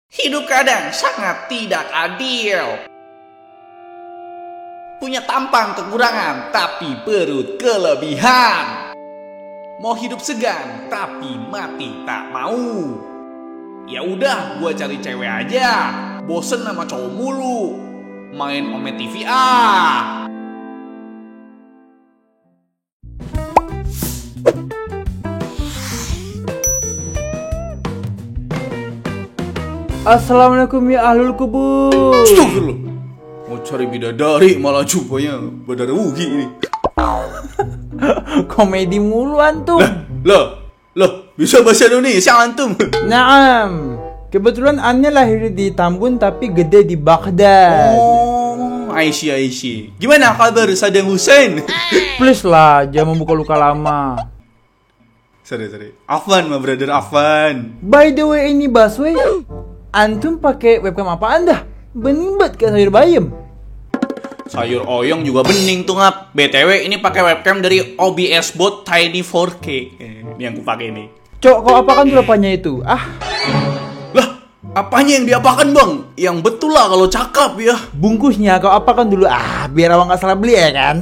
Hidup kadang sangat tidak adil. Punya tampang kekurangan, tapi perut kelebihan. Mau hidup segan, tapi mati tak mau. Ya udah, gua cari cewek aja. Bosen sama cowok mulu. Main Ome TV ah. Assalamualaikum ya ahlul kubur. Astagfirullah. Mau cari bidadari malah jupanya badar wugi ini. Komedi mulu antum. Lah, bisa bahasa Indonesia antum? Naam. Kebetulan aneh lahir di Tambun tapi gede di Baghdad. Oh, Aisyah. Gimana kabar Saddam Hussein? Please lah, jangan membuka luka lama. Sorry. Afwan, my brother Afwan. By the way ini Baswe, antum pakai webcam apa anda? Bening banget kayak sayur bayam. Sayur oyong juga bening tuh ngap. BTW ini pakai webcam dari OBS Bot Tiny 4K. Ini yang ku pakai ini. Cok, kau apakan tuh apanya itu? Lah, apanya yang diapakan bang? Yang betul lah kalau cakep ya. Bungkusnya kau apakan dulu? Biar awak nggak salah beli ya kan?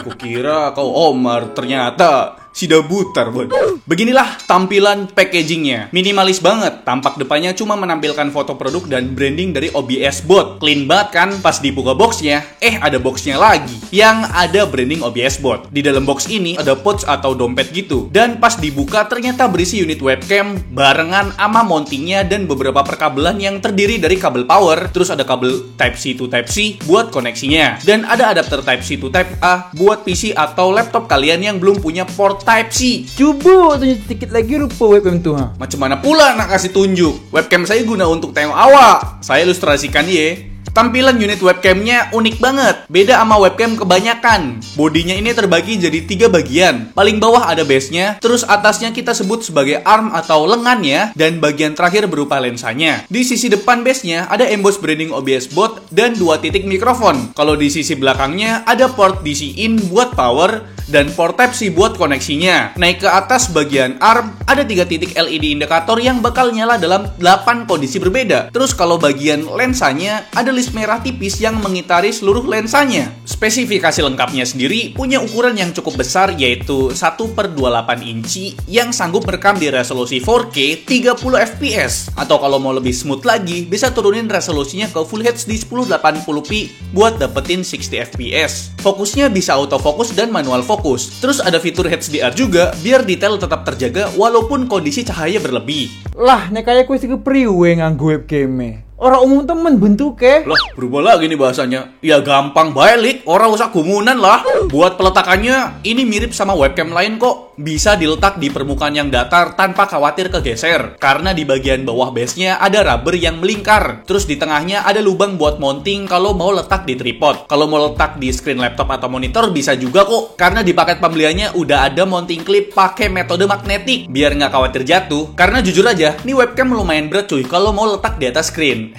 Kukira kau Omar, ternyata si Dabutar, bon. Beginilah tampilan packagingnya. Minimalis banget. Tampak depannya cuma menampilkan foto produk dan branding dari OBS Bot. Clean banget kan? Pas dibuka boxnya, ada boxnya lagi yang ada branding OBS Bot. Di dalam box ini ada pouch atau dompet gitu. Dan pas dibuka ternyata berisi unit webcam barengan sama mountingnya dan beberapa perkabelan yang terdiri dari kabel power. Terus ada kabel Type-C to Type-C buat koneksinya. Dan ada adapter Type-C to Type-A buat PC atau laptop kalian yang belum punya port Type-C. Coba tunjuk sedikit lagi rupa webcam tuh. Macam mana pula nak kasih tunjuk? Webcam saya guna untuk tengok awak. Saya ilustrasikan ye. Tampilan unit webcamnya unik banget. Beda sama webcam kebanyakan. Bodinya ini terbagi jadi 3 bagian. Paling bawah ada base-nya, terus atasnya kita sebut sebagai arm atau lengannya, dan bagian terakhir berupa lensanya. Di sisi depan base-nya ada emboss branding OBS Bot dan 2 titik mikrofon. Kalau di sisi belakangnya ada port DC in buat power dan port Type-C buat koneksinya. Naik ke atas bagian arm ada 3 titik LED indikator yang bakal nyala dalam 8 kondisi berbeda. Terus kalau bagian lensanya ada list merah tipis yang mengitari seluruh lensanya. Spesifikasi lengkapnya sendiri punya ukuran yang cukup besar yaitu 1/28 inci yang sanggup merekam di resolusi 4K 30 fps. Atau kalau mau lebih smooth lagi bisa turunin resolusinya ke Full HD 1080p buat dapetin 60 fps. Fokusnya bisa autofocus dan manual fokus. Terus ada fitur HDR juga biar detail tetap terjaga walaupun kondisi cahaya berlebih. Lah, nek kayak kue sih kepriwe nganggo webcam. Orang umum temen bentuknya. Lah, berubah lagi nih bahasanya. Ya gampang balik, orang usah gumunan lah. Buat peletakannya, ini mirip sama webcam lain kok. Bisa diletak di permukaan yang datar tanpa khawatir kegeser. Karena di bagian bawah base-nya ada rubber yang melingkar. Terus di tengahnya ada lubang buat mounting kalau mau letak di tripod. Kalau mau letak di screen laptop atau monitor bisa juga kok. Karena di paket pembeliannya udah ada mounting clip pakai metode magnetik. Biar nggak khawatir jatuh. Karena jujur aja, ini webcam lumayan berat cuy kalau mau letak di atas screen.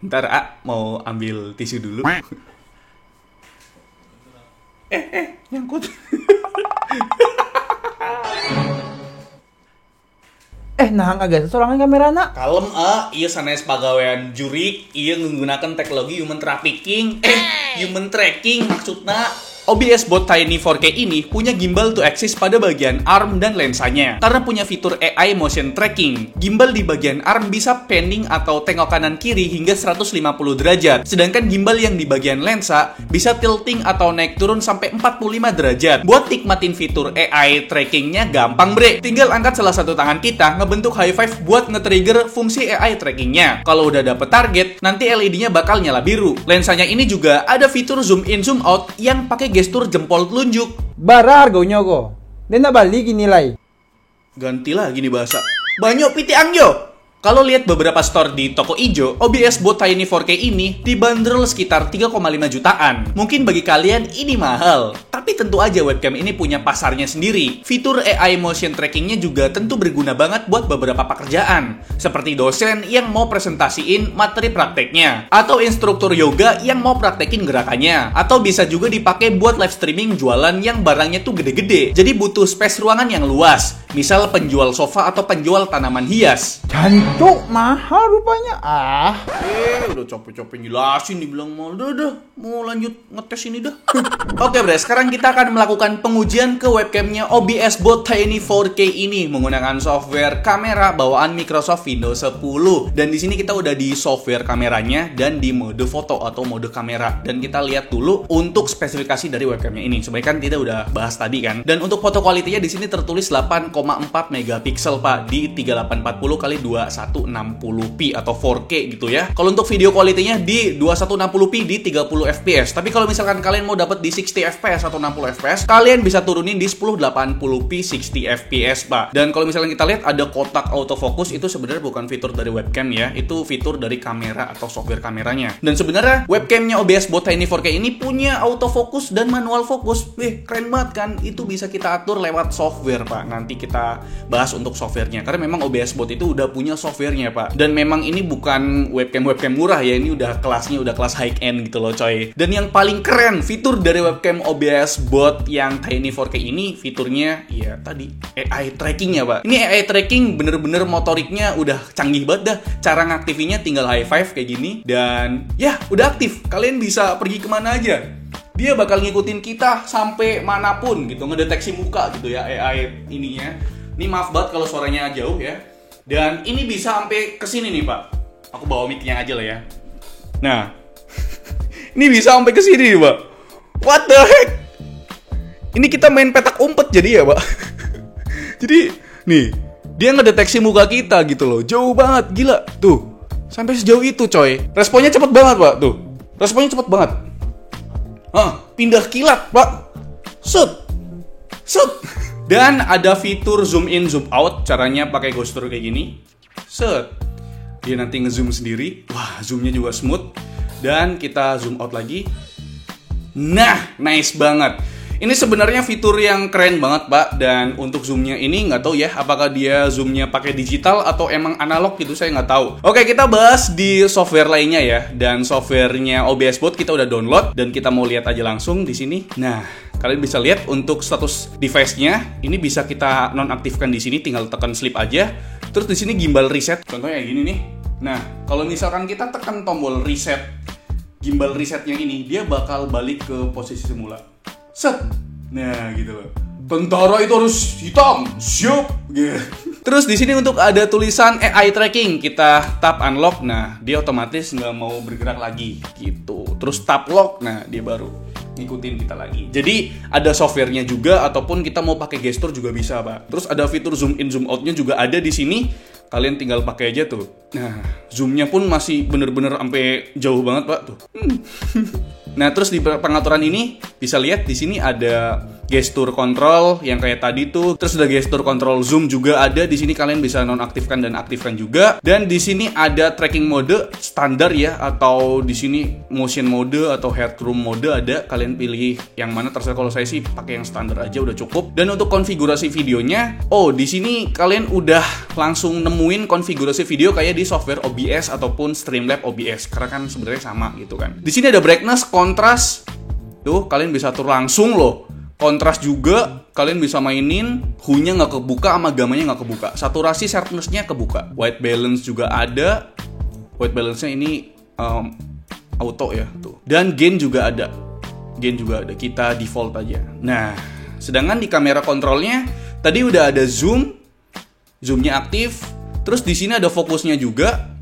Ntar mau ambil tisu dulu. Nyangkut. Nah agak sorangan kamera nak. Kalem iya sanes pagawean jurik, iya menggunakan teknologi human trafficking, human tracking maksudnya. OBS Bot Tiny 4K ini punya gimbal to axis pada bagian arm dan lensanya. Karena punya fitur AI motion tracking, gimbal di bagian arm bisa panning atau tengok kanan kiri hingga 150 derajat. Sedangkan gimbal yang di bagian lensa bisa tilting atau naik turun sampai 45 derajat. Buat nikmatin fitur AI trackingnya gampang bre. Tinggal angkat salah satu tangan kita ngebentuk high five buat nge-trigger fungsi AI trackingnya. Kalau udah dapet target, nanti LED-nya bakal nyala biru. Lensanya ini juga ada fitur zoom in zoom out yang pakai gestur jempol telunjuk. Bara harganya kok. Dia nak balik nilai. Ganti lagi nih bahasa. Banyak piti angyo. Kalau lihat beberapa store di toko ijo, OBS Bot Tiny 4K ini dibanderol sekitar 3,5 jutaan. Mungkin bagi kalian ini mahal, tapi tentu aja webcam ini punya pasarnya sendiri. Fitur AI motion trackingnya juga tentu berguna banget buat beberapa pekerjaan, seperti dosen yang mau presentasiin materi prakteknya, atau instruktur yoga yang mau praktekin gerakannya, atau bisa juga dipakai buat live streaming jualan yang barangnya tuh gede-gede, jadi butuh space ruangan yang luas. Misal penjual sofa atau penjual tanaman hias. Jancuk, mahal rupanya. Udah capek-capek jelasin dibilang mau. Udah, mau lanjut ngetes ini dah. Oke, Bre, sekarang kita akan melakukan pengujian ke webcamnya OBS Bot Tiny 4K ini menggunakan software kamera bawaan Microsoft Windows 10. Dan di sini kita udah di software kameranya dan di mode foto atau mode kamera. Dan kita lihat dulu untuk spesifikasi dari webcamnya ini. Sebenarnya kan kita udah bahas tadi kan. Dan untuk foto kualitinya di sini tertulis 8,4 megapiksel Pak di 3840 x 2160p atau 4K gitu ya. Kalau untuk video kualitinya di 2160p di 30 fps. Tapi kalau misalkan kalian mau dapat di 60 fps atau 60 fps, kalian bisa turunin di 1080p 60 fps Pak. Dan kalau misalkan kita lihat ada kotak autofocus, itu sebenarnya bukan fitur dari webcam ya. Itu fitur dari kamera atau software kameranya. Dan sebenarnya webcamnya OBS Bot Tiny 4K ini punya autofocus dan manual fokus. Keren banget kan? Itu bisa kita atur lewat software Pak. Nanti kita bahas untuk softwarenya. Karena memang OBS Bot itu udah punya softwarenya Pak. Dan memang ini bukan webcam murah ya. Ini udah kelasnya udah kelas high end gitu loh coy. Dan yang paling keren fitur dari webcam OBS Bot yang Tiny 4K ini fiturnya ya tadi AI trackingnya Pak. Ini AI tracking bener-bener motoriknya udah canggih banget dah. Cara ngaktifinnya tinggal high five kayak gini. Dan ya udah aktif. Kalian bisa pergi kemana aja. Dia bakal ngikutin kita sampai manapun gitu, ngedeteksi muka gitu ya AI ininya. Ini maaf banget kalau suaranya jauh ya. Dan ini bisa sampai kesini nih Pak. Aku bawa mic-nya aja lah ya. Nah, ini bisa sampai kesini nih Pak. What the heck? Ini kita main petak umpet jadi ya Pak. Jadi nih, dia ngedeteksi muka kita gitu loh. Jauh banget, gila. Tuh, sampai sejauh itu coy. Responnya cepet banget Pak, tuh. Responnya cepet banget. Pindah kilat, Pak. Shoot. Dan ada fitur zoom in, zoom out. Caranya pakai gestur kayak gini. Set. Dia nanti ngezoom sendiri. Wah, zoomnya juga smooth. Dan kita zoom out lagi. Nah, nice banget. Ini sebenarnya fitur yang keren banget Pak. Dan untuk zoomnya ini nggak tahu ya apakah dia zoomnya pakai digital atau emang analog gitu, saya nggak tahu. Oke, kita bahas di software lainnya ya. Dan softwarenya OBS Bot kita udah download dan kita mau lihat aja langsung di sini. Nah, kalian bisa lihat untuk status device-nya ini bisa kita nonaktifkan di sini, tinggal tekan sleep aja. Terus di sini gimbal reset. Contohnya kayak gini nih. Nah, kalau misalkan kita tekan tombol reset, gimbal resetnya ini dia bakal balik ke posisi semula. Set. Nah, gitu loh. Tentara itu harus hitam. Siap. Yeah. Terus di sini untuk ada tulisan AI tracking, kita tap unlock. Nah, dia otomatis nggak mau bergerak lagi gitu. Terus tap lock. Nah, dia baru ngikutin kita lagi. Jadi ada softwarenya juga ataupun kita mau pakai gestur juga bisa, Pak. Terus ada fitur zoom in zoom out-nya juga ada di sini. Kalian tinggal pakai aja tuh. Nah, zoomnya pun masih bener-bener sampai jauh banget, Pak, tuh. Nah, terus di pengaturan ini bisa lihat di sini ada gestur kontrol yang kayak tadi tuh. Terus ada gestur kontrol zoom juga ada di sini, kalian bisa nonaktifkan dan aktifkan juga. Dan di sini ada tracking mode standar ya, atau di sini motion mode atau headroom mode ada. Kalian pilih yang mana, terserah. Kalau saya sih pakai yang standar aja udah cukup. Dan untuk konfigurasi videonya, di sini kalian udah langsung nemuin konfigurasi video kayak di software OBS ataupun Streamlabs OBS, karena kan sebenarnya sama gitu kan. Di sini ada brightness, kontras, tuh kalian bisa atur langsung loh. Kontras juga kalian bisa mainin, hue-nya nggak kebuka sama gamanya nggak kebuka. Saturasi sharpness-nya kebuka. White balance juga ada. White balance-nya ini auto ya tuh. Dan gain juga ada. Kita default aja. Nah, sedangkan di kamera kontrolnya tadi udah ada zoom, zoomnya aktif. Terus di sini ada fokusnya juga.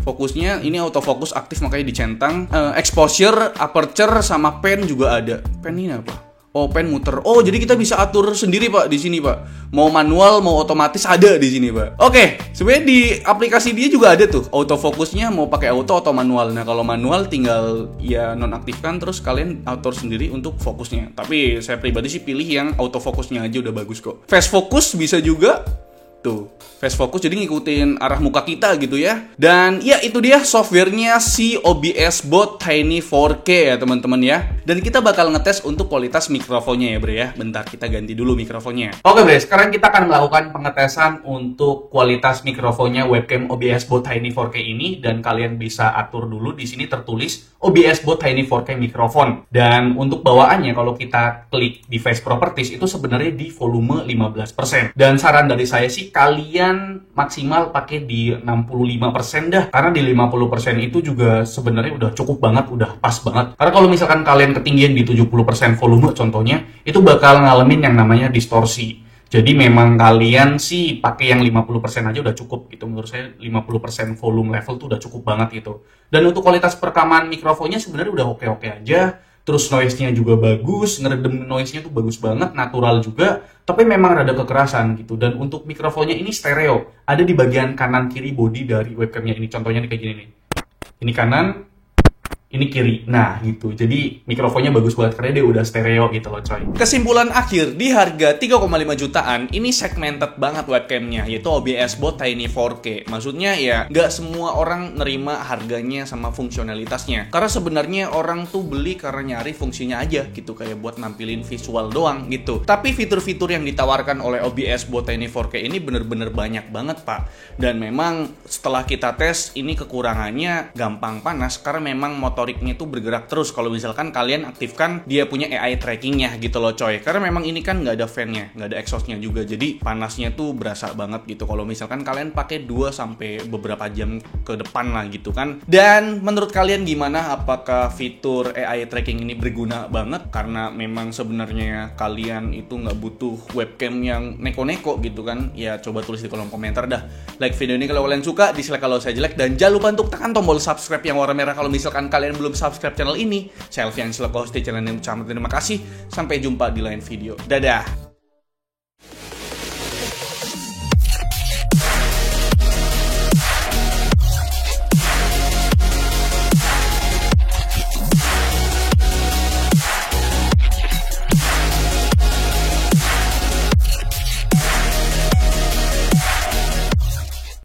Fokusnya ini autofocus aktif makanya dicentang. Exposure, aperture sama pen juga ada. Pen ini apa? Pen muter. Jadi kita bisa atur sendiri Pak di sini Pak. Mau manual, mau otomatis ada di sini Pak. Oke, sebenarnya di aplikasi dia juga ada tuh autofokusnya, mau pakai auto atau manual. Nah, kalau manual tinggal ya nonaktifkan terus kalian atur sendiri untuk fokusnya. Tapi saya pribadi sih pilih yang autofokusnya aja udah bagus kok. Fast focus bisa juga. Tuh, fast focus jadi ngikutin arah muka kita gitu ya. Dan ya itu dia softwarenya si OBS Bot Tiny 4K ya teman-teman ya. Dan kita bakal ngetes untuk kualitas mikrofonnya ya bre ya. Bentar, kita ganti dulu mikrofonnya. Oke bre, sekarang kita akan melakukan pengetesan untuk kualitas mikrofonnya webcam OBS Bot Tiny 4K ini. Dan kalian bisa atur dulu, di sini tertulis OBS Bot Tiny 4K mikrofon. Dan untuk bawaannya kalau kita klik device properties itu sebenarnya di volume 15%. Dan saran dari saya sih kalian maksimal pakai di 65% dah. Karena di 50% itu juga sebenarnya udah cukup banget, udah pas banget. Karena kalau misalkan kalian ketinggian di 70% volume contohnya, itu bakal ngalamin yang namanya distorsi. Jadi memang kalian sih pakai yang 50% aja udah cukup gitu. Menurut saya 50% volume level tuh udah cukup banget gitu. Dan untuk kualitas perekaman mikrofonnya sebenarnya udah oke-oke aja. Terus noise-nya juga bagus, ngeredem noise-nya tuh bagus banget, natural juga, tapi memang rada kekerasan gitu. Dan untuk mikrofonnya ini stereo, ada di bagian kanan kiri body dari webcamnya ini. Contohnya nih kayak gini nih. Ini kanan, ini kiri. Nah gitu, jadi mikrofonnya bagus banget karena dia udah stereo gitu loh coy. Kesimpulan akhir, di harga 3,5 jutaan ini segmented banget webcamnya, yaitu OBS Bot Tiny 4K. Maksudnya ya nggak semua orang nerima harganya sama fungsionalitasnya, karena sebenarnya orang tuh beli karena nyari fungsinya aja gitu, kayak buat nampilin visual doang gitu. Tapi fitur-fitur yang ditawarkan oleh OBS Bot Tiny 4K ini bener-bener banyak banget pak. Dan memang setelah kita tes, ini kekurangannya gampang panas karena memang motoriknya itu bergerak terus kalau misalkan kalian aktifkan dia punya AI trackingnya gitu loh coy. Karena memang ini kan nggak ada fan-nya, nggak ada exhaust-nya juga, jadi panasnya tuh berasa banget gitu kalau misalkan kalian pakai 2 sampai beberapa jam ke depan lah gitu kan. Dan menurut kalian gimana? Apakah fitur AI tracking ini berguna banget? Karena memang sebenarnya kalian itu nggak butuh webcam yang neko-neko gitu kan. Ya coba tulis di kolom komentar dah. Like video ini kalau kalian suka, dislike kalau saya jelek, dan jangan lupa untuk tekan tombol subscribe yang warna merah kalau misalkan kalian belum subscribe channel ini. Saya Alfian, selaku host di channel ini. Terima kasih. Sampai jumpa di lain video. Dadah.